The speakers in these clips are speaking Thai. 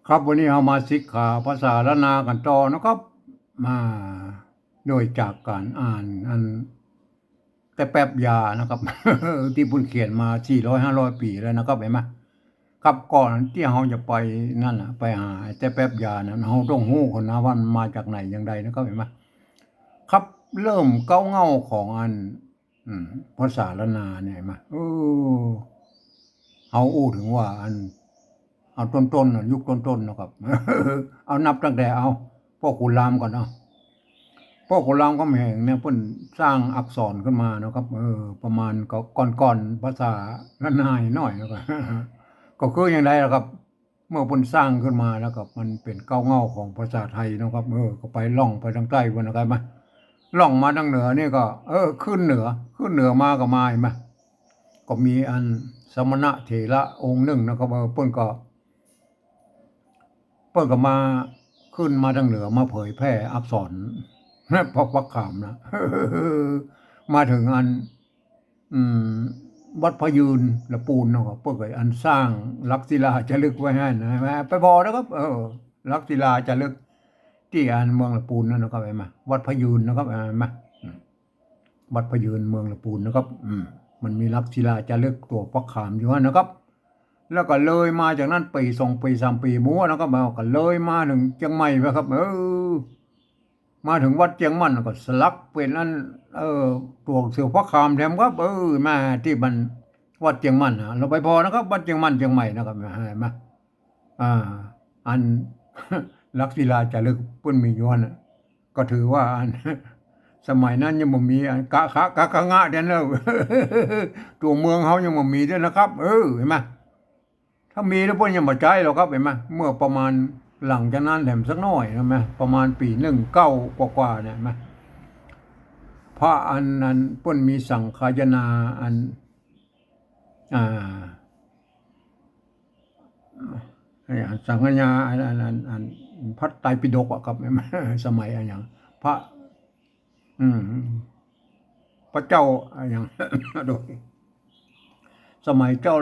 ครับวันนี้เรามาศึกษาภาษาล้านนากันต่อนะครับมาโดยจากการอ่านแต่แป๊บยานะครับ ที่ปุ่นเขียนมา400-500 ปีแล้วนะครับเห็นไหมครับก่อนที่เราจะไปนั่นน่ะไปหาแต่แป๊บยานะเราต้องรู้คนนะว่ามันมาจากไหนอย่างใดนะครับเห็นไหมครับเริ่มเก้าเง่าของอืมภาษาล้านนาเนี่ยเห็นไหมเอาอู้ถึงว่าเอาต้นๆน่ะยุคต้นๆนะครับ เอานับตั้งแต่เอาพ่อขุนรามก่อนเนาะพ่อขุนรามคำแหงเนี่ยเพิ่นสร้างอักษรขึ้นมานะครับประมาณก็ก่อนภาษาละนายน้อยแล้วก็ ก็คืออย่างไรล่ะครับ เมื่อเพิ่นสร้างขึ้นมาแล้วก็มันเป็นเก้าเง่าของภาษาไทยเนาะครับก็ไปล่องไปทางใต้พุ่นนะครับมาล่องมาทางเหนือนี่ก็ขึ้นเหนือมาก็มาเห็นไหมก็มีสมณะเถระองค์หนึ่งนะครับเพิ่นก็มาขึ้นมาทางเหนือมาเผยแพร่อักษรพระขามนะมาถึงอืมวัดพะยืนละปูนเนาะครับเพิ่นก็สร้างลักษิลาจารึกไว้ให้นะฮะไปพอนะครับลักษิลาจารึกที่เมืองละปูนนั่นนะครับเห็นไหมวัดพะยืนนะครับเห็นไหมอืมวัดพะยืนเมืองละปูนนะครับมันมีลักษิลาจารึกตัวพระขามอยู่นั่นนะครับ แล้วก็เลยมาจากนั้นปี2 ปี3 ปีมัวแล้วก็มาก็เลยมาถึงเชียงใหม่นะครับมาถึงวัดเชียงมั่นก็สลักเป็นตัวเสือพระคามแถมครับมาที่มันวัดเชียงมั่นนะเราไปพอนะครับวัดเชียงมั่นเชียงใหม่นะครับเห็นไหมอ่าอันลักษิลาจารึกเพิ่นมีอยู่นั่นน่ะก็ถือว่าสมัยนั้นยังบ่มีกะคะกะกะงะเด้อเนอะตัวเมืองเฮายังบ่มีเด้อนะครับเห็นไหม ถ้ามีแล้วเพิ่นยังบ่จ่ายหรอกครับเห็นไหมเมื่อประมาณหลังจากนั้นแถมสักหน่อยใช่ไหมประมาณปี19กว่าๆเนี่ยเห็นไหมพระนั้นเพิ่นมีสังฆายนาอ่าสังฆายนาพระไตรปิฎกอะครับเห็นไหมสมัยอันหยังพระอืมพระเจ้าอันหยังโดยสมัยเจ้า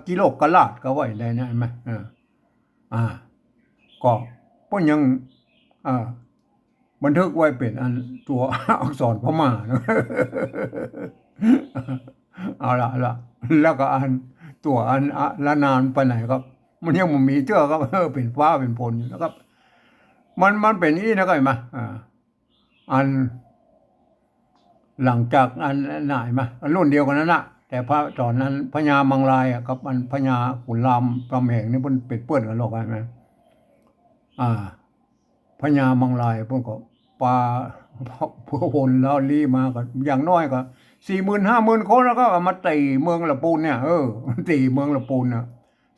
จิโลกราชก็ไว้ได้นะเห็นไหมอ่า ก็เพิ่นยังอ่าบันทึกไว้เป็นตัวอักษรพม่านะเอาละแล้วก็ตัวละนานไปไหนครับมันยังบ่มีเจ้อครับเป็นฟ้าเป็นฝนอยู่นะครับมันเป็นอย่างนี้นะครับเห็นไหมอันหลังจากไหนมารุ่นเดียวกันนั้นน่ะแต่พระตอนนั้นพญามังรายอะกับพญาขุนรามคำแหงนี่เพิ่นเป็นเพื่อนกันหรอกใช่ไหมอ่า พญามังลายเพิ่นก็ปลาพวกพลแล้วลีมาก็อย่างน้อยก็40,000-50,000คนแล้วก็เอามาตีเมืองละปูนเนี่ยตีเมืองละปูนน่ะ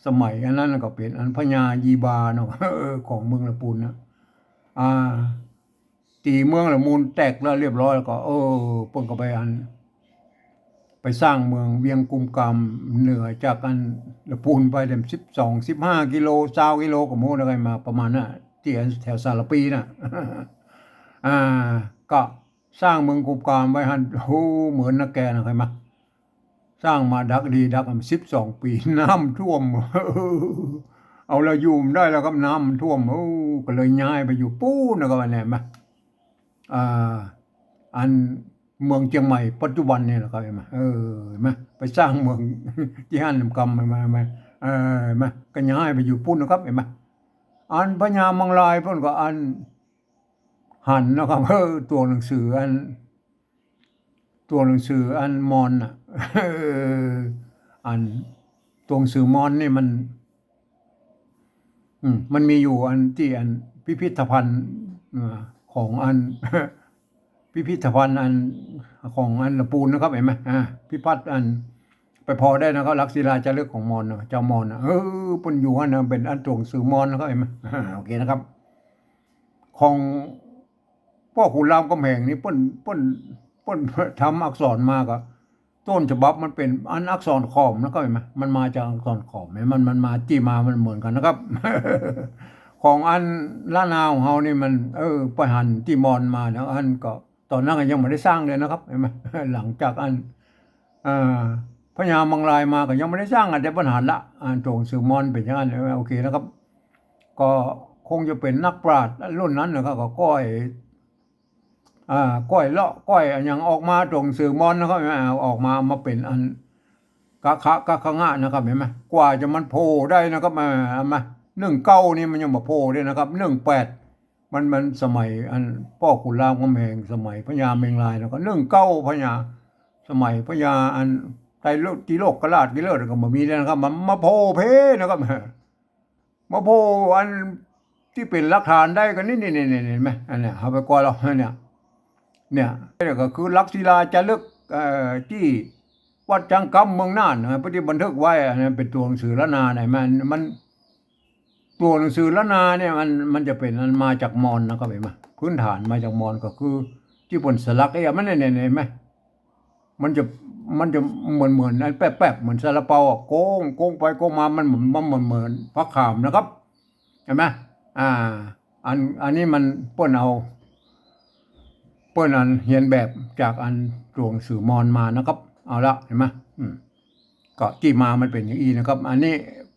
สมัยอันนั้นก็เป็นพญายีบาเนาะของเมืองละปูนนะอ่าตีเมืองละมูลแตกแล้วเรียบร้อยแล้วก็เพิ่นก็ไปสร้างเมืองเวียงกุมกามเหนือจากละปูนไปเต็ม12-15 กิโล20 กิโลก็โมได้มาประมาณน่ะที่แถวสารปีน่ะอ่าก็สร้างเมืองกุมกามไว้หั่นเหมือนนักแกนะเคยมาสร้างมาดักดีดัก12 ปีน้ำท่วมเอาละอยู่มได้แล้วครับน้ำมันท่วมก็เลยย้ายไปอยู่ปูนนะก็ว่าแน่มาอ่าอันเมืองเชียงใหม่ปัจจุบันเนี่ยนะครับเห็นไหมเห็นไหมไปสร้างเมืองที่หันกำมาเห็นไหมก็ย้ายไปอยู่ปุ่นนะครับเห็นไหมพญามังลายเพิ่นก็หันนะครับตัวหนังสือมอนน่ะอันตัวหนังสือมอนนี่มันมีอยู่ที่พิพิธภัณฑ์ของพิพิธภัณฑ์ของละปูนนะครับเห็นไหมพิพัฒน์ไปพอได้นะครับลักษิลาจารึกของมอญเจ้ามอญเพิ่นอยู่นะเป็นตัวหนังสือมอนนะครับเห็นไหมโอเคนะครับ ของพ่อขุนรามคำแหงนี่เปิ้นทำอักษรมาก็ต้นฉบับมันเป็นอักษรขอมนะครับเห็นไหมมันมาจากอักษรขอมมันมาที่มามันเหมือนกันนะครับ ของล้านนาของเฮานี่มันไปหันที่มอญมาแล้วก็ตอนนั้นก็ยังไม่ได้สร้างเลยนะครับเห็นไหมหลังจากเอ่อพญามังรายมาก็ยังไม่ได้สร้างแต่ปัญหาละโจงสื่อมอญเป็นอย่างนั้นโอเคนะครับ ก็คงจะเป็นนักปราชญ์รุ่นนั้นนะครับก็ก้อยก้อยเลาะก้อยอย่างออกมาตรงสื่อมอนนะครับออกมาเป็นอันกะขะงะนะครับเห็นไหมกว่าจะมันโผล่ได้นะครับมา19นี่มันยังมาโผล่ได้นะครับ18มันสมัยอันพ่อขุนรามคำแหงสมัยพญาเมงรายแล้วก็19พญาสมัยพญาอันไตรโลกกิโลกราชกิเลสก็บ่มีแล้วนะครับมันมาโผล่เพนะครับมาโผล่อันที่เป็นหลักฐานได้ก็นี่เห็นไหมอันเนี้ยเอาไปก่อนแล้วเนี่ยก็คือลักศิลาจารึกที่วัดจังกำเมืองน่านนะที่บันทึกไว้นะเป็นตัวหนังสือละนาเนี่ยมันตัวหนังสือละนาเนี่ยมันจะเป็นมันมาจากมอญนะครับเห็นไหมพื้นฐานมาจากมอญก็คือที่บนสลักมันเนี่ยเห็นไหมมันจะเหมือนแป๊บเหมือนซาลาเปาโค้งไปโค้งมามันเหมือนพระขามนะครับเห็นไหมอันนี้มันเปิ้นอันเรียนแบบจากอันตัวหนังสือมอญมานะครับเอาละเห็นไหมก็ที่มามันเป็นอย่างนี้นะครับ อันนี้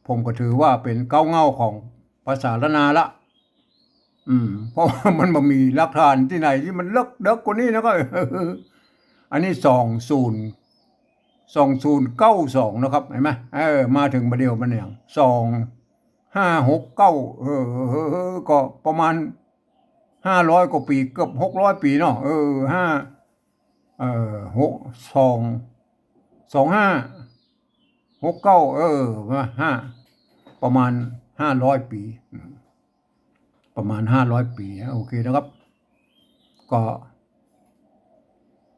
ผมก็ถือว่าเป็นเงาของภาษาละนาละเพราะมันบ่มีหลักฐานที่ไหนที่มันเลิกกว่านี้นะครับอันนี้2092นะครับเห็นไหมมาถึงประเดี๋ยวมันอย่าง2569ก็ประมาณ500 กว่าปีเกือบ600 ปีเนาะประมาณ500 ปีประมาณ500 ปีโอเคนะครับก็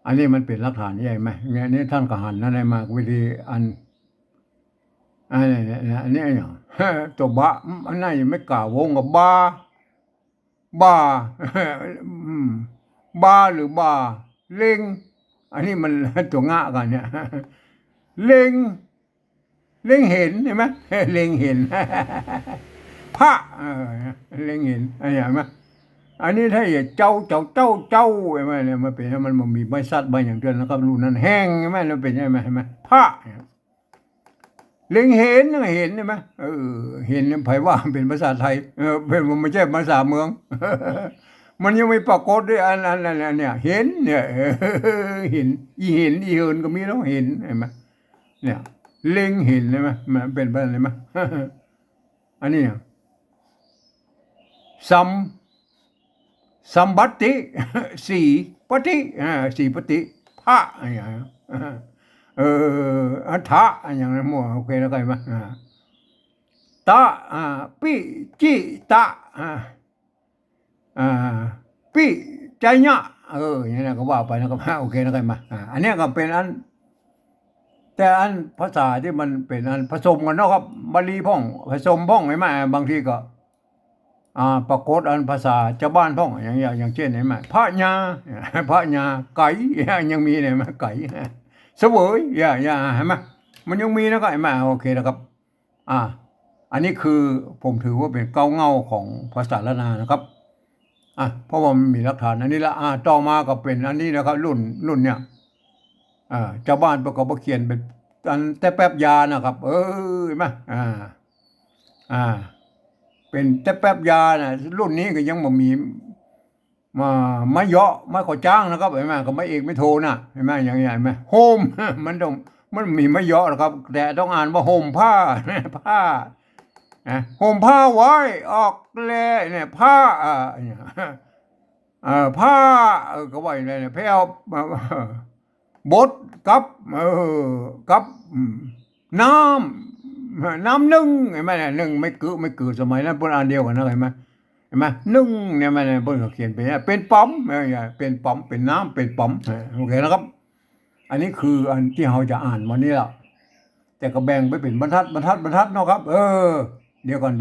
อันนี้มันเป็นหลักฐานใหญ่ไหมเนี่ยนี่ท่านก็หันนั่นได้มาวิธีอันนี้อย่างตัวบะอันนั้นยังไม่กล่าววงกับบาหรือบาเล็งอันนี้มันตัวงะกันเนี่ยเล็งเห็นใช่ไหมเล็งเห็นพระเล็งเห็นอะไรอย่างไหมอันนี้ถ้าอย่าเจ้าใช่ไหมเนี่ยมันเป็นมันมีใบซัดใบอย่างเดียวแล้วก็รูนั้นแห้งใช่ไหมแล้วเป็นใช่ไหมพระเล็งเห็นใช่ไหมเห็นไผว่าเป็นภาษาไทยเป็นมันไม่ใช่ภาษาเมืองมันยังไม่ปรากฏด้วยอันเนี่ยเห็นเนี่ยเห็นอีเหินก็มีแล้วเห็นใช่ไหมเนี่ยเล็งเห็นใช่ไหมมันเป็นอะไรไหมอันนี้สัมบัติสี่ปฏิพระอย่างอัฏฐะอย่างนั้นมั่วโอเคแล้วกันมั้ยตะปิจิตะปิใจญะอย่างนั้นก็ว่าไปนะครับโอเคแล้วกันมั้ยอันนี้ก็เป็นอันแต่อันภาษาที่มันเป็นอันผสมกันเนาะครับบาลีพ่องผสมพ่องใช่มั้ยบางทีก็ปรากฏอันภาษาชาวบ้านพ่องอย่างเช่นเห็นมั้ยพระญาไก่ยังมีเห็นมั้ยไก่เสวยอย่าเห็นไหมมันยังมีนะก็เห็นไหมโอเคนะครับอันนี้คือผมถือว่าเป็นเงาของภาษาละนานะครับเพราะว่ามันมีหลักฐานอันนี้ละต่อมาก็เป็นอันนี้นะครับรุ่นเนี่ยชาวบ้านประกอบเขียนเป็นอันแต่แป๊บยานะครับเห็นไหมเป็นแต่แป๊บยานะรุ่นนี้ก็ยังบ่มีไม่เยาะไม่ขอจ้างนะครับเห็นไหมก็ไม่เอกไม่โทนะเห็นไหมอย่างเงี้ยเห็นไหมโฮมมันมีไม่เยาะนะครับแต่ต้องอ่านว่าโฮมผ้าโฮมผ้าไว้ออกแลเนี่ยผ้าผ้าก็ว่าอย่างไรเนี่ยแพ้วบดกับน้ำนึ่งเห็นไหมเนี่ยนึ่งไม่กือสมัยนั้นเป็นอันเดียวกันนะเห็นไหมนึ่งเนี่ยมันเพิ่นก็เขียนเป็นป๋อมเป็นป๋อมเป็นน้ำเป็นป๋อมโอเคนะครับอันนี้คืออันที่เราจะอ่านวันนี้ล่ะแต่ก็แบ่งไปเป็นบรรทัดเนาะครับเดี๋ยวก่อน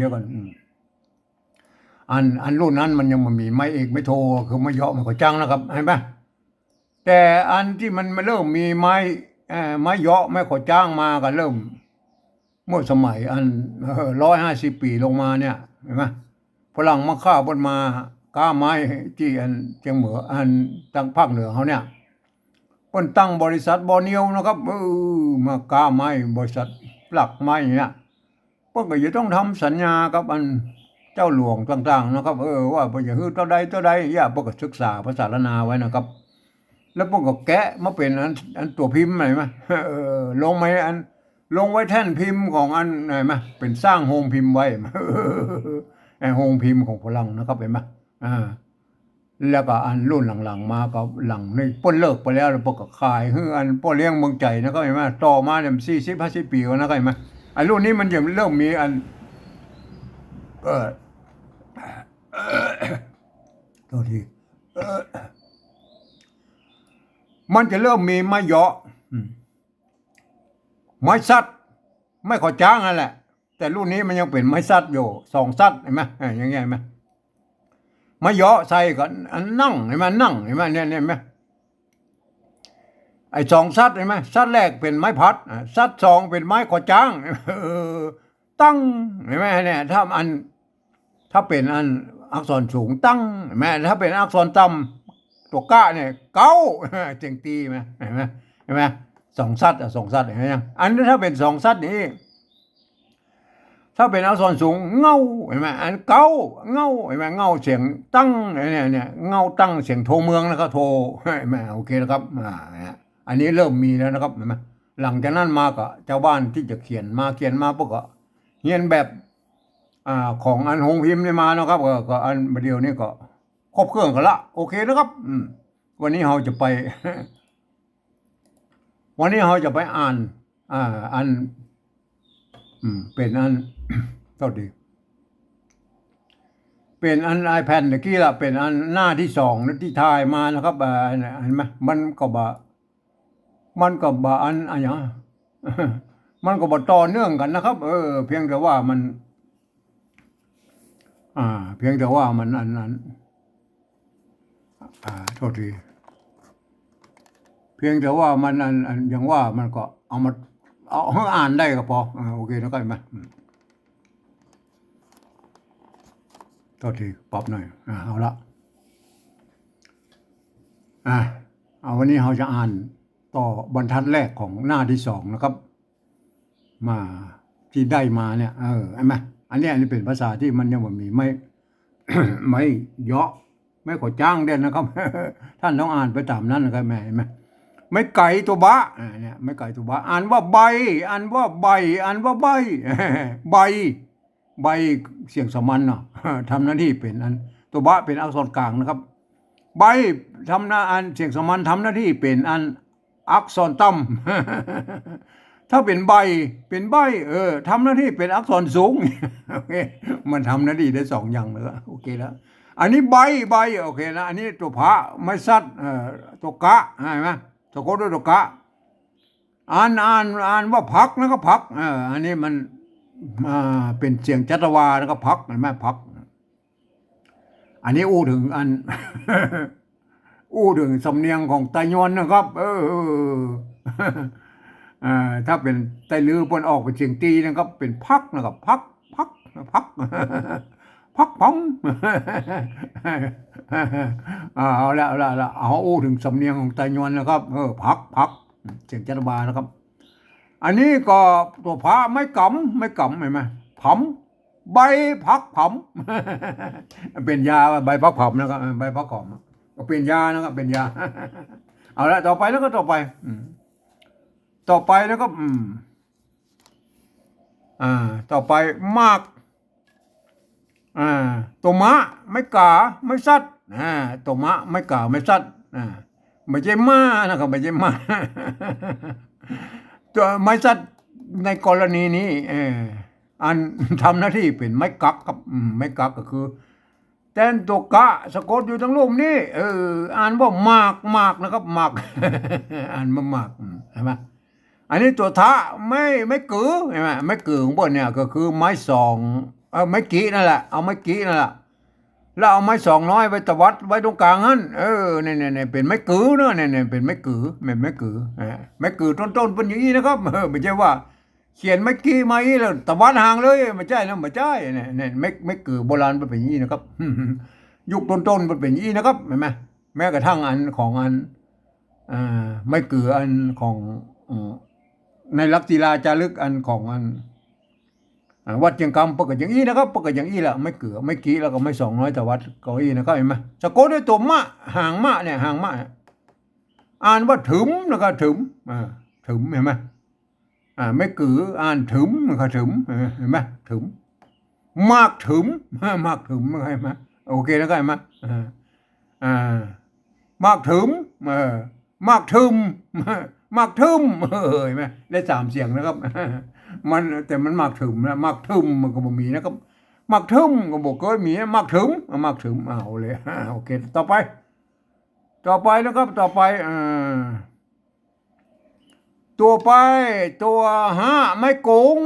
อันรุ่นนั้นมันยังไม่มีไม่เอกไม่โทคือไม่เยาะมันก็จังนะครับเห็นไหมแต่อันที่มันเริ่มมีไม้เยาะไม่ขอจ้างมาก็เริ่มเมื่อสมัยอัน150 ปีลงมาเนี่ยเห็นไหมฝรั่งมาฆ่าบนมาก้าไม้ที่อันเชียงเหมืออันทางภาคเหนือเขาเนี่ยเพิ่นตั้งบริษัทบ่อเนียวนะครับมาก้าไม้บริษัทปลักไม้เนี่ยเพิ่นก็จะต้องทำสัญญากับอัน เจ้าหลวงต่างๆนะครับว่าพวกอย่างเท่าใดอย่าพวกก็ศึกษาภาษาละนาไว้นะครับแล้วพวกก็แกะมาเป็นอันตัวพิมพ์ไหนมาลงไหมลงไว้แท่นพิมพ์ของอันไหนมาเป็นสร้างโฮงพิมพ์ไว้ไอโฮงพิมพ์ของฝรั่งนะครับเห็นไหมแล้วก็อันรุ่นหลังๆมาก็หลังนี่ป้นเลิกไปแล้วพวกก็ขายอันป้นเลี้ยงเมืองใจนะครับเห็นไหมต่อมาเนี่ย40-50 ปีแล้วนะครับเห็นไหมไอรุ่นนี้มันจะเริ่มมีอันโทษทีมันจะเริ่มมีไม้เหาะไม้ซัดไม่ขอจ้างนั่นแหละแต่รุ่นนี้มันยังเป็นไม้ซัดอยู่2 ซัดเห็นไหมอย่างเงี้ยเห็นไหมไม้เหาะใส่กันอันนั่งเห็นไหมนั่งเห็นไหมเนี่ยเห็นไหมไอ้2 ซัดเห็นไหมซัดแรกเป็นไม้พัดซัด2เป็นไม้ขอจ้างตั้งเห็นไหมเนี่ยถ้าเป็นอันอักษรสูงตั้งเห็นไหมถ้าเป็นอักษรต่ำตัวก้าเนี่ยเก้าเจ๋งตีไหมเห็นไหม2 ซัด2 ซัดเห็นไหมอันนี้ถ้าเป็น2 ซัดนี่ถ้าเป็นอักษรสูงเงาเห็นไหมอันเก้าเงาเห็นไหมเงาเสียงตั้งเนี่ยเงาตั้งเสียงโทเมืองนะครับโทเห็นไหมโอเคแล้วครับอันนี้เริ่มมีแล้วนะครับเห็นไหมหลังจากนั้นมาก็เจ้าบ้านที่จะเขียนมาพวกก็เขียนแบบของอันโฮงพิมพ์นี่มานะครับก็อันเดียวนี่ก็ครบเครื่องกันละโอเคนะครับวันนี้เราจะไป วันนี้เราจะไปอ่านอันเป็นอัน เท่าดีเป็นอัน iPad ตะกี้ละเป็นอันหน้าที่2นะที่ถ่ายมานะครับเห็นไหมมันก็บ่อันอย่าง มันก็บ่ต่อเนื่องกันนะครับเพียงแต่ว่ามันเพียงแต่ว่ามันอันโทษทีเพียงแต่ว่ามันอันอย่างว่ามันก็เอามาเอาอ่านได้ก็พอโอเคนะครับเห็นไหมโทษทีปรับหน่อยเอาละเอาวันนี้เราจะอ่านต่อบรรทัดแรกของหน้าที่2นะครับมาที่ได้มาเนี่ยเห็นไหมอันนี้เป็นภาษาที่มันยังไม่มีไม่ ไม่เยาะไม่ขอจ้างเด่นนะครับ ท่านต้องอ่านไปตามนั้นนะครับแม่เห็นไหมไม่ไก่ตัวบะเนี่ยไม่ไก่ตัวบะอ่านว่าใบอ่านว่าใบอ่านว่าใบ ใบเสียงสมัญเนาะ ทำหน้าที่เป็นอันตัวบะเป็นอักษรกลางนะครับใบทำหน้าอันเสียงสมัญทำหน้าที่เป็นอันอักษรต่ำ ถ้าเป็นใบทำหน้าที่เป็นอักษรสูง โอเคมันทำหน้าที่ได้2 อย่างเลยโอเคแล้วอันนี้ใบโอเคนะอันนี้ตัวพระไม่ซัดตัวกะเห็นไหมสะกดด้วยตัวกะอ่านว่าพักนะครับพักอันนี้มันเป็นเสียงจัตวาแล้วก็พักเห็นไหมพักอันนี้อู้ถึงอัน อู้ถึงสำเนียงของไต้หวันนะครับถ้าเป็นไต้ลือปนออกเป็นเสียงตีนะครับเป็นพักนะครับพักพักพม เอาละเอาอู้ถึงสำเนียงของไต้หวันนะครับพักเสียงจัตวานะครับอันนี้ก็ตัวพระไม่กำเห็นไหมผำใบพักผำ เป็นยาใบพักผำนะครับใบพักผำก็เป็นยานะครับเป็นยา เอาละต่อไปแล้วก็ต่อไปแล้วก็ต่อไปมากตัวมะไม่กาไม่ซัดตัวมะไม่กาไม่ซัดไม่ใช่ม้านะครับไม่ใช่ม้า ตัวไม้ซัดในกรณีนี้อันทำหน้าที่เป็นไม้กักครับไม้กักก็คือแทนตัวกะสะกดอยู่ทั้งรูปนี้อ่านว่ามากนะครับมาก อ่านมามากใช่ไหมอันนี้ตัวทะไม่กือใช่ไหมไม่กือของบนเนี่ยก็คือไม้2ไม้กี้นั่นแหละเอาไม้กี้นั่นแหละแล้วเอาไม้2น้อยไปตวัดไว้ตรงกลางนั้นเนี่ยเป็นไม้กือเนาะเนี่ยเป็นไม้กือไม้กือต้นเป็นอย่างนี้นะครับไม่ใช่ว่าเขียนไม้กี้ไม้แล้วตวัดห่างเลยไม่ใช่นะไม่ใช่เนี่ยไม้กือโบราณเป็นอย่างนี้นะครับ ยุคต้นมันเป็นอย่างนี้นะครับเห็นไหมแม้กระทั่งอันของอันไม้กืออันของในลักษิลาจารึกอันของอัน วัดเชียงคำปกติอย่างนี้นะครับปกติอย่างนี้แหละไม่เกือไม่กี้แล้วก็ไม่200แต่วัดเก้าอี้นะครับเห็นไหมสะกดด้วยตัวมะห่างมะเนี่ยห่างมะอ่านว่าถึมนะครับถึมถึมเห็นไหมไม่กืออ่านถึมนะครับถึมเห็นไหมถึมมากถึมมากถึมเห็นไหมโอเคนะครับเห็นไหมมากถึมมากถึมมากถึมเห็นไหมได้3เสียงนะครับมันแต่มันมากถึมนะมากถึมมันก็บ่มีนะครับมากถึมก็บอกเคยมีมากถึมมากถึมเอาเลยโอเคต่อไปนะครับต่อไปตัวไปตัวไม่โกง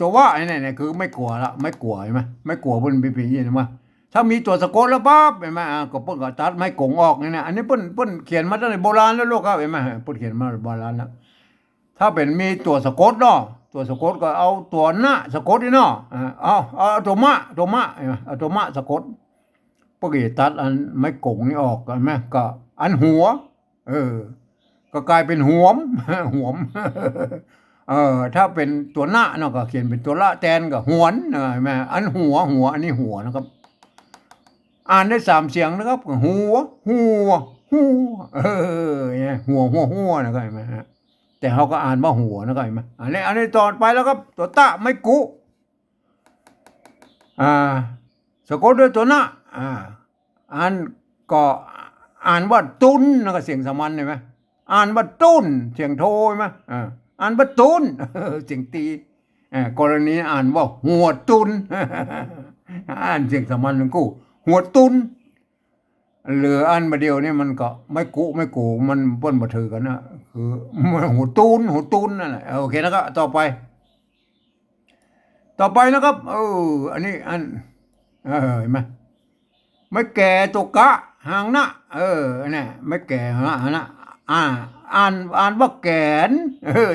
ตัวว่าไอ้นี่คือไม่กลัวละไม่กลัวใช่ไหมไม่กลัวบนปีปีใช่ไหมถ้ามีตัวสะกดแล้วปั๊บเห็นไหมก็เพิ่นก็ตัดไม่โกงออกเนี่ยอันนี้เพิ่นเขียนมาตั้งแต่โบราณแล้วลูกครับเห็นไหมเพิ่นเขียนมาโบราณแล้วถ้าเป็นมีตัวสะกดเนาะตัวสะกดก็เอาตัวหน้าสะกดนี่เนาะเอาตัวมะเอาตัวมะสะกดเพิ่นก็ตัดอันไม่โกงนี่ออกเห็นไหมก็อันหัวก็กลายเป็นหวมหวมถ้าเป็นตัวหน้าเนาะก็เขียนเป็นตัวละแทนก็หวนเห็นไหมอันหัวอันนี้หัวนะครับอ่านได้3เสียงนะครับหัวหัวเนี่ยหัวนะครับเห็นไหมฮะแต่เขาก็อ่านว่าหัวนะครับเห็นไหมอันนี้ต่อไปแล้วครับตัวตะไม่กุสะกดด้วยตัวหน้าอ่านก็อ่านว่าตุนนะครับเสียงสามัญเห็นไหมอ่านว่าตุนเสียงโทใช่ไหมอ่านว่าตุนเสียงตีกรณีอ่านว่าหัวตุนอ่านเสียงสามัญทั้งคู่หัวตุนเหลืออันมาเดียวนี่มันก็ไม่กูมันเปิ้นบ่ถือกันนะคือมันหัวตุนนั่นแหละโอเคนะครับต่อไปนะครับอันนี้อันเห็นไหมไม่แก่ตัวกะหางนะเนี่ยไม่แก่หางนะอ่านว่าแกน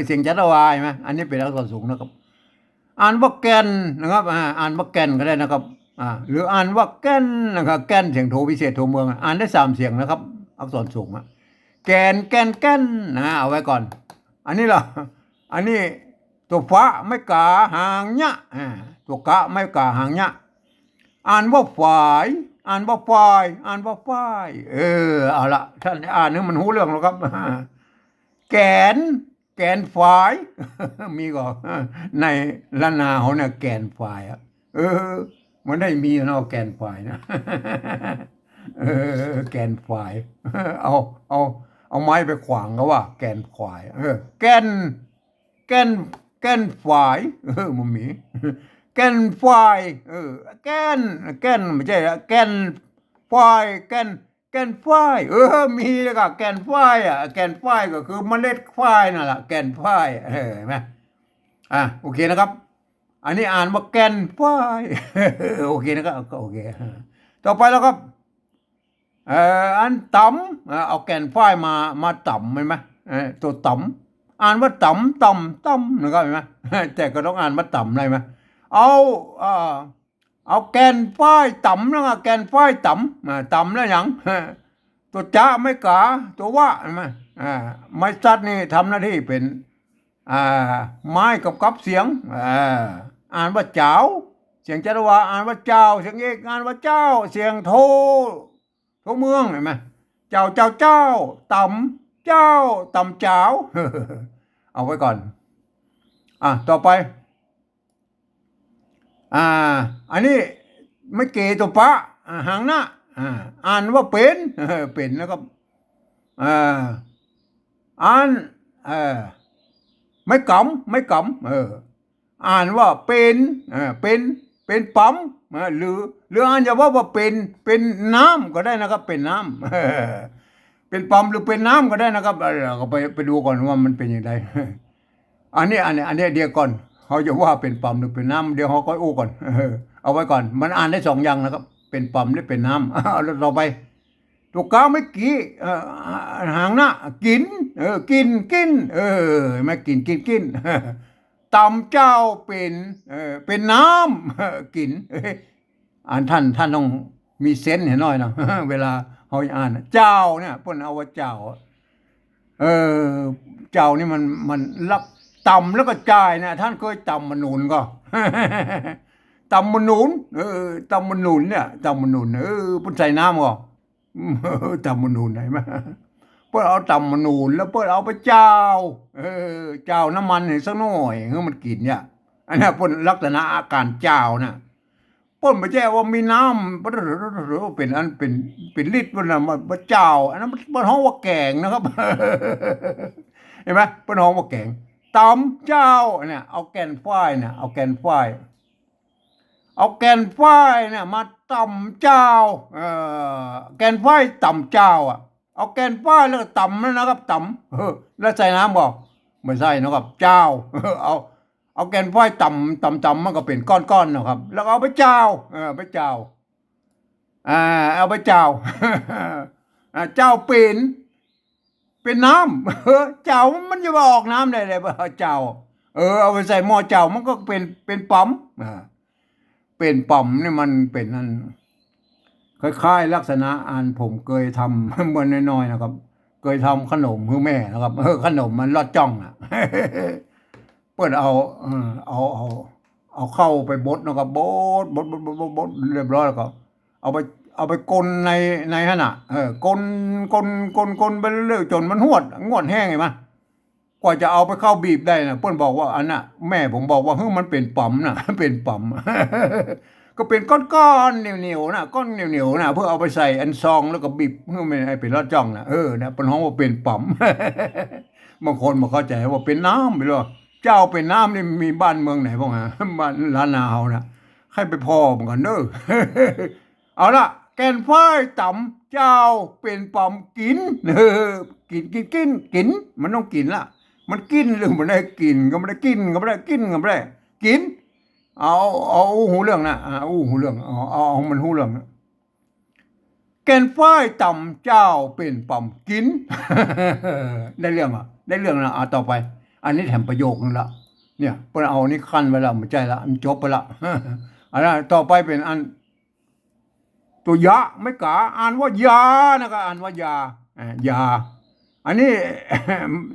เสียงจัตวายไหมอันนี้เป็นอักษรสูงนะครับอ่านว่าแกนนะครับอ่านว่าแกนก็ได้นะครับหรืออ่านว่าแกนนะครับแกนเสียงโทพิเศษโทเมืองอ่านได้3เสียงนะครับอักษรสูงแกนนะเอาไว้ก่อนอันนี้ล่ะอันนี้ตัวฟ้าไม่กาหางเนี้ยตัวกะไม่กาหางเนี้ยอ่านว่าฝ่ายเอาละท่านอ่านนึงมันหูเรื่องแล้วครับแกนฝ่ายมีก็ในละนาเขาเนี่ยแกนฝ่ายมันได้มีเนาะแกนฝ่ายนะแกนฝ่ายเอาไม้ไปขวางก็ว่าแกนฝ่ายแกนฝ่ายมันมีแกนฝ่ายแกนไม่ใช่แกนฝ่ายแกนฝ่ายมีเลยก็แกนฝ่ายแกนฝ่ายก็คือเมล็ดฝ่ายนั่นแหละแกนฝ่ายเห็นไหมโอเคนะครับอันนี้อ่านว่าแกนฝ่ายโอเคนะครับโอเคต่อไปแล้วครับอันต่ำเอาแกนฝ่ายมาต่ำเห็นไหมตัวต่ำอ่านว่าต่ำนะครับเห็นไหมแต่ก็ต้องอ่านว่าต่ำได้ไหมเอาแกนฝ้ายต่ำนะแกนฝ้ายต่ำแล้วอย่างตัวจ้าไม่กาตัวว่าใช่ไหมไม้ซัดนี่ทำหน้าที่เป็นไม้กับเสียงอ่านว่าเจ้าเสียงจัตวาอ่านว่าเจ้าเสียงเอกอ่านว่าเจ้าเสียงโทเมืองเห็นไหมเจ้าต่ำเจ้าเอาไว้ก่อนต่อไปอันนี้ไม่เกตัวปะหางหน้าอ่านว่าเป็นแล้วก็อ่านไม่กำอ่านว่าเป็นปั๊มหรืออ่านจะว่าเป็นน้ำก็ได้นะครับเป็นน้ำเป็นปั๊มหรือเป็นน้ำก็ได้นะครับเราก็ไปดูก่อนว่ามันเป็นยังไงอันนี้เดี๋ยวก่อนเขาจะว่าเป็นปั๊มหรือเป็นน้ำเดี๋ยวเขาก็อู้ก่อนเอาไว้ก่อนมันอ่านได้2อย่างนะครับเป็นปั๊มหรือเป็นน้ำเอาต่อไปตัวกาไม่กี่หางหน้ากินกินไม่กินตำเจ้าเป็นน้ำกินท่านต้องมีเซนส์เห็นหน่อยนะเวลาเขาอ่านเจ้าเนี่ยเพิ่นเอาว่าเจ้าเจ้านี่มันรับต ตำแล้วก็จ่ายนะท่านเคยตำมนูนก็ ตำมนูนตำมนูนเนี่ยตำมนูนปุ่นใส่น้ำก็ ตำมนูนไหนมาเพื่อเอาตำมนูนแล้วเพื่อเอาไปเจ้าเจ้าน้ำมันให้สักหน่อยเพื่อมันกินเนี่ยอันนี้เป็นลักษณะอาการเจ้านะป้นไปแจ้ว่ามีน้ำเป็นอันเป็นลิตรมันมาเจ้าอันนั้นเป็นห้องว่าแกงนะครับ เห็นไหมเป็นห้องว่าแกงตำเจ้าเนี่ยเอาแกนฝ้ายเนี่ยเอาแกนฝ้ายเนี่ยมาตำเจ้าแกนฝ้ายตำเจ้าอ่ะเอาแกนฝ้ายแล้วก็ตำนะครับตำแล้วใส่น้ำบอกไม่ใส่นะครับเจ้าเอาแกนฝ้ายตำมันก็เป็นก้อนๆนะครับแล้วเอาไปเจ้าไปเจ้าเอาไปเจ้า เจ้าเป็นน้ำ เจ้ามันจะมาออกน้ำได้เลยเจ้าเอาไปใส่หม้อเจ้ามันก็เป็นป๋อมเป็นป๋อมนี่มันเป็นนั่นคล้ายๆลักษณะอันผมเคยทำ เมื่อน้อยๆนะครับเคยทำขนมให้แม่นะครับขนมมันลอดจ้องอ่ะ เปิดเอาเข้าไปบดนะครับบดเรียบร้อยแล้วก็เอาไปกลในขณะกลไปเรื่อยๆจนมันงวดแห้งไงมั้ยกว่าจะเอาไปเข้าบีบได้นะเปิ้นบอกว่าอันน่ะแม่ผมบอกว่ามันเป็นป๋อมน่ะ เป็นป๋อม ก็เป็นก้อนๆเหนียวๆนะก้อนเหนียวๆนะเพื่อเอาไปใส่อันซองแล้วก็บีบเพื่อไม่ให้เป็นลอดจ้องนะนะเป็นห้องว่าเป็นป๋อม บางคนบ่เข้าใจว่าเป็นน้ำไปเลยเจ้าเป็นน้ำนี่มีบ้านเมืองไหนบ้างฮะ บ้านล้านนาเฮานะให้ไปพ่อเหมือนกันเด้อ เอาละแกนฝ้ายตำเจ้าเป็นป๋อมกินกินมันต้องกินละมันกินหรือมันได้กินก็ไม่ได้กินก็ไม่ได้กินก็ไม่ได้กินเอาหูเรื่องนะหูเรื่องเอามันหูเรื่องนะแกนฝ้ายตำเจ้าเป็นป๋อมกิน ได้เรื่องได้เรื่องนะต่อไปอันนี้แถมประโยคนึงละเนี่ยเปิ้นเอานี่คั่นไว้ละไม่ใช่ละมันจบไปละ อันนั้นต่อไปเป็นอันตัวยะไม่กะอ่านว่ายานะครับอ่านว่ายาอันนี้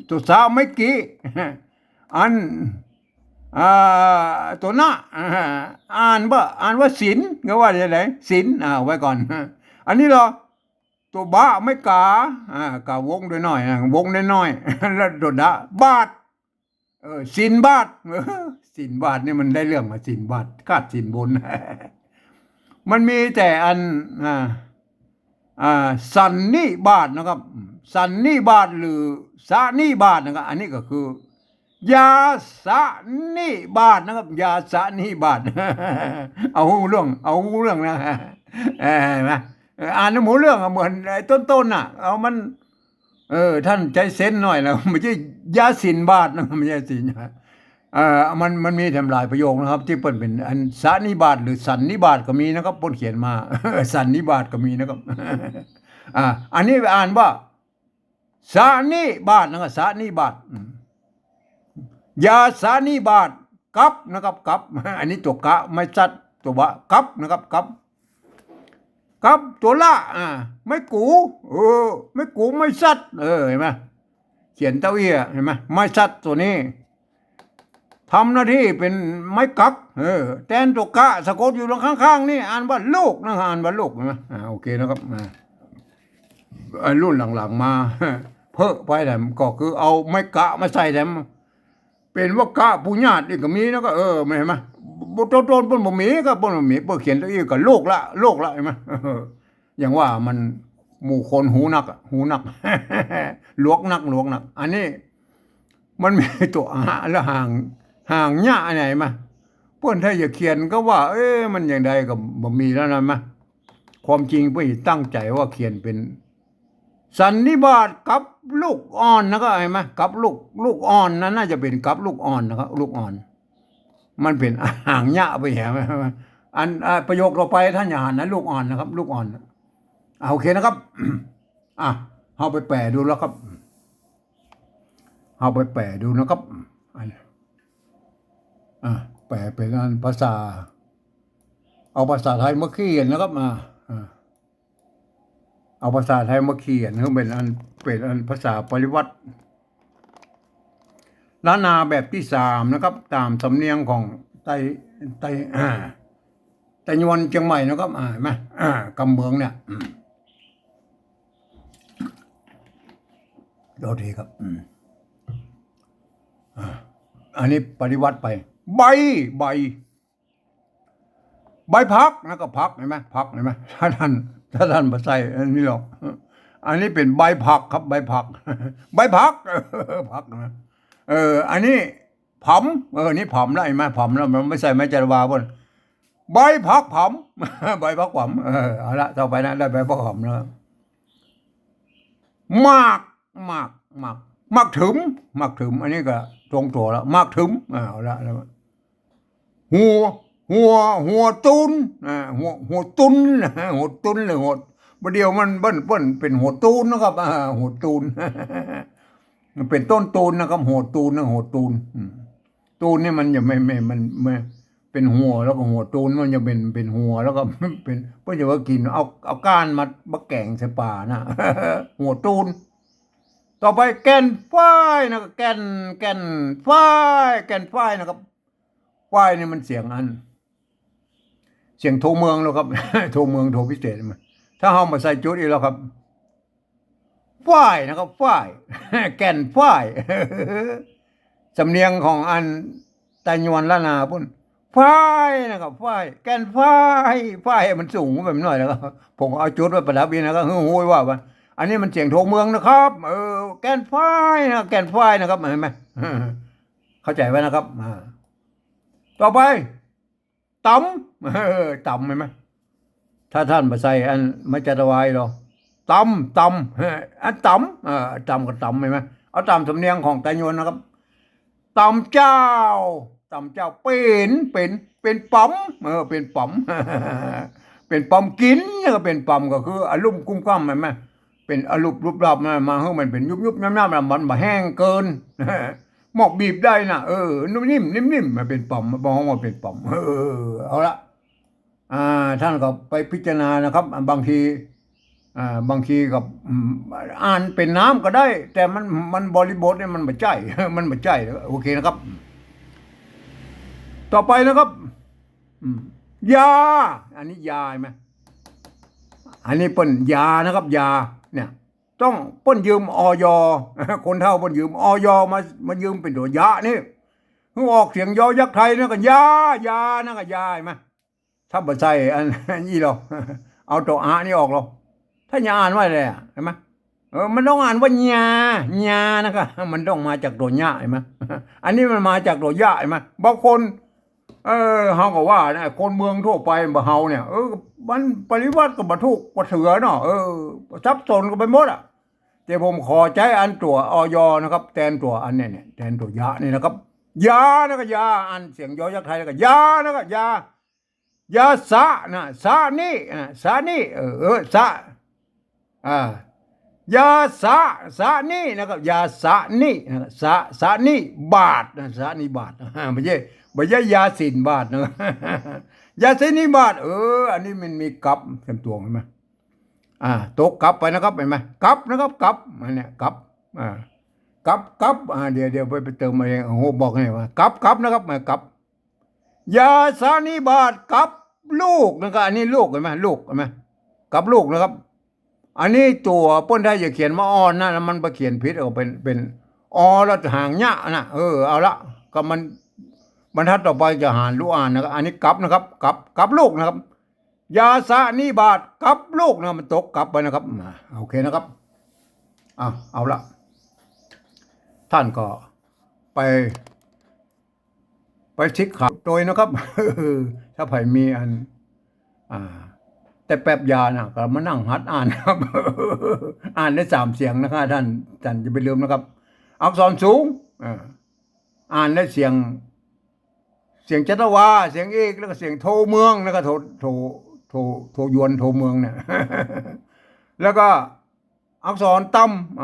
ตัวสาไม่กี่อันตัวหน้าอ่านว่าศีลก็ว่าอะไรศีลไว้ก่อน อันนี้เหรอตัวบะไม่กากาวงด้วยหน่อยวงน้อยๆ แล้วตัวดะบาทศีลบาท ศีลบาทนี่มันได้เรื่องมาศีลบาทคาดศีลบน มันมีแต่อันสันนิบาตนะครับสันนิบาตหรือสานิบาตนะครับอันนี้ก็คือยาสานิบาตนะครับยาสานิบาต เอาหูเรื่องนะนะอ่านหมูเรื่องเหมือนต้นน่ะเอามันท่านใจเซนหน่อยแล้วไม่ใช่ยาสินบาตนะไม่ใช่สินมันมีทำลายประโยคนะครับที่เปิ้นเป็นอันสานิบาตหรือสันนิบาตก็มีนะครับเปิ้นเขียนมา สันนิบาตก็มีนะครับ อันนี้อ่านว่าสานิบาตนะครับสานิบาตยาสานิบาตกับนะครับกับ อันนี้ตัวกะไม่ชัดตัวบะกับนะครับกับตัวละไม่กูไม่กูไม่ชัดเห็นไหมเขียนเต้าเอี้ยเห็นไหมไม่ชัดตัวนี้ทำหน้าที่เป็นไม้กักแทนตัวกะสะกดอยู่ตรงข้างๆนี่อ่านว่าลูกนะอ่านว่าลูกนะโอเคนะครับรุ่นหลังๆมา เพิ่มไปแต่ก็คือเอาไม้กะมาใส่แต่เป็นว่ากะผู้ญาตินี่ก็มีนะก็ไม่เห็นไหมต้นบนบ่มีก็บนบ่มีเปิดเขียนตัวอีกก็ลูกละเห็นไหมอย่างว่ามันหมู่คนหูนัก ลวกนักอันนี้มันมีตัวแล้วห่างหญ้าไหนมาเพื่อนถ้าอย่าเขียนก็ว่ามันอย่างใดก็บ่มีแล้วนะมาความจริงเพื่อนตั้งใจว่าเขียนเป็นสันนิบาตกับลูกอ่อนนะก็เห็นไหมกับลูกอ่อนนั้นน่าจะเป็นกับลูกอ่อนนะครับลูกอ่อนมันเป็นห่างหญ้าไปแหมอันประโยคต่อไปท่านอย่าหันนะลูกอ่อนนะครับลูกอ่อนโอเคนะครับ เอาไปแปลดูแล้วครับเอาไปแปลดูนะครับแปลเป็นภาษาเอาภาษาไทยมาเขียนนะครับเอาภาษาไทยมาเขียนเป็นอันภาษาปริวัติ ล้านนาแบบที่สามนะครับ ตามสำเนียงของไตไตยวนเชียงใหม่นะครับเห็นไหมกำเมืองเนี่ยโทษทีครับอันนี้ปฏิวัติไป ใบพักนะก็พักเห็นไหมพักเห็นไหมถ้าท่านมาใส่อันนี้หรอกอันนี้เป็นใบผักครับใบผักใบผักผักนะอันนี้ผำนี่ผำแล้วเห็นไหมผำแล้วมันไม่ใส่ไม้จันวาบนใบผักผำใบผักผำเอาละต่อไปนะได้ใบผักผำแล้วมากถึมอันนี้ก็ตรงตัวแล้วมากถึมเอาละแล้วหัวตุนหัวตุนหรือหัวประเดี๋ยวมันเบิ้ลเป็นหัวตูนนะครับหัวตูนมันเป็นต้นตูนนะครับหัวตูนนะหัวตูนตูนนี่มันจะไม่มันเป็นหัวแล้วก็หัวตูนมันจะเป็นหัวแล้วก็เป็นเพื่อจะว่ากินเอาก้านมาแกงใส่ป่านะหัวตูนต่อไปแก่นฝ้ายนะครับแก่นฝ้ายนะครับฝ้ายนี่มันเสียงโทเมืองแล้วครับ โทเมืองโทพิเศษมาถ้าเฮามาใส่จุดอีกแล้วครับฝ้ายนะครับฝ้าย แก่นฝ้าย สำเนียงของไตยวนล้านนาพุ่นฝ้ายนะครับฝ้ายแก่นฝ้ายมันสูงแบบหน่อยแล้วก็ผมเอาจุดไว้ประดับอีกนะครับโอ้ยว่าอันนี้มันเสียงโทเมืองนะครับแก่นฝ้ายนะครับเห็นไหมเข้าใจไว้นะครับต่อไปตำเห็นไหมถ้าท่านมาใส่ไม่จะระวายหรอตำตำกับตำเห็นไหมเอาตามสำเนียงของไตยวนนะครับตำเจ้าเป็นปั๊มเป็นปั๊ม เป็นปั๊มกินก็เป็นปั๊มก็คืออารมณ์กุ้มก้ำเห็นไหมเป็นอารมณ์รูปรับมาให้มันเป็นยุบน้ำมันมาแห้งเกิน หมอกบีบได้นะนิ่มมันเป็นปั๊มมองว่าเป็นปั๊มเอาละท่านก็ไปพิจารณานะครับบางทีกับอ่านเป็นน้ำก็ได้แต่มันบริบทเนี่ยมันไม่ใช่มันไม่ใช่โอเคนะครับต่อไปนะครับยาอันนี้ยาใช่ไหมอันนี้เป็นยานะครับยาเนี่ยต้องเปิ้นยืมอย คนเฒ่าเปิ้นยืมอย มายืมเป็นตัวยานี่คือออกเสียงยอยักษ์ไทยนะก็ยานะก็ยาใช่ไหมถ้าบ่ใส่อันนี้หรอกเอาตัวนี่ออกหรอกถ้าอย่าอ่านว่าอะไรเห็นไหมมันต้องอ่านว่าญานะครับมันต้องมาจากตัวญาเห็นไหมอันนี้มันมาจากตัวยาเห็นไหมบางคนเฮาก็ว่านะคนเมืองทั่วไปบ่เฮาเนี่ยมันปริวัติก็บ่ถูกบ่เถือเนาะซับซ้อนก็ไปหมดอ่ะแต่ผมขอใจอันตัวอย นะครับแทนตัวอันเนี่ยแทนตัวยานี่นะครับยานะก็ยาอันเสียงยอยักษ์ไทยแล้วก็ยานะก็ยาสะนะสะนี่สะนี่สะยาสะนี่นะครับยาสะนี่สะนี่บาทนะสะนี่บาทไม่ใช่ยาสินบาทนะ ยาสินนี่บาทอันนี้มันมีกับเต็มตัวเห็นไหมตกกับไปนะครับเห็นไหมกับนะครับกับอันเนี้ยกับกับเดี๋ยวไปเติมมาเองโอ้โหบอกให้ว่ากับนะครับกับยาสานิบาตกับลูกนะครับอันนี้ลูกเห็นไหมลูกเห็นไหมกับลูกนะครับอันนี้ตัวป้นได้จะเขียนมาอ่อนนะแล้วมันไปเขียนผิดเอาเป็นแล้วห่างยะนะเอาละก็มันบรรทัดต่อไปจะหารรู้อ่านนะครับอันนี้กับนะครับกับลูกนะครับยาสานิบาตกับลูกนะมันตกกับไปนะครับโอเคนะครับเอาละท่านก็ไปชิกข่าวโดยนะครับ ถ้าใครมีแต่แป๊บยานะก็มานั่งหัดอ่านครับ อ่านได้3 เสียงนะครับท่านจะไปลืมนะครับอักษรสูงอ่านได้เสียงจัตวาเสียงเอกแล้วก็เสียงโทเมืองแล้วก็โทยวนโทเมืองเนี่ย แล้วก็อักษรต่ำ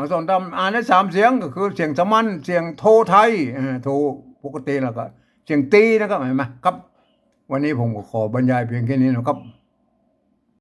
อ่านได้3 เสียงก็คือเสียงสมัญเสียงโทไทยโทปกติแล้วก็เสียงตีนะครับเห็นไหมครับวันนี้ผมก็ขอบรรยายเพียงแค่นี้นะครับ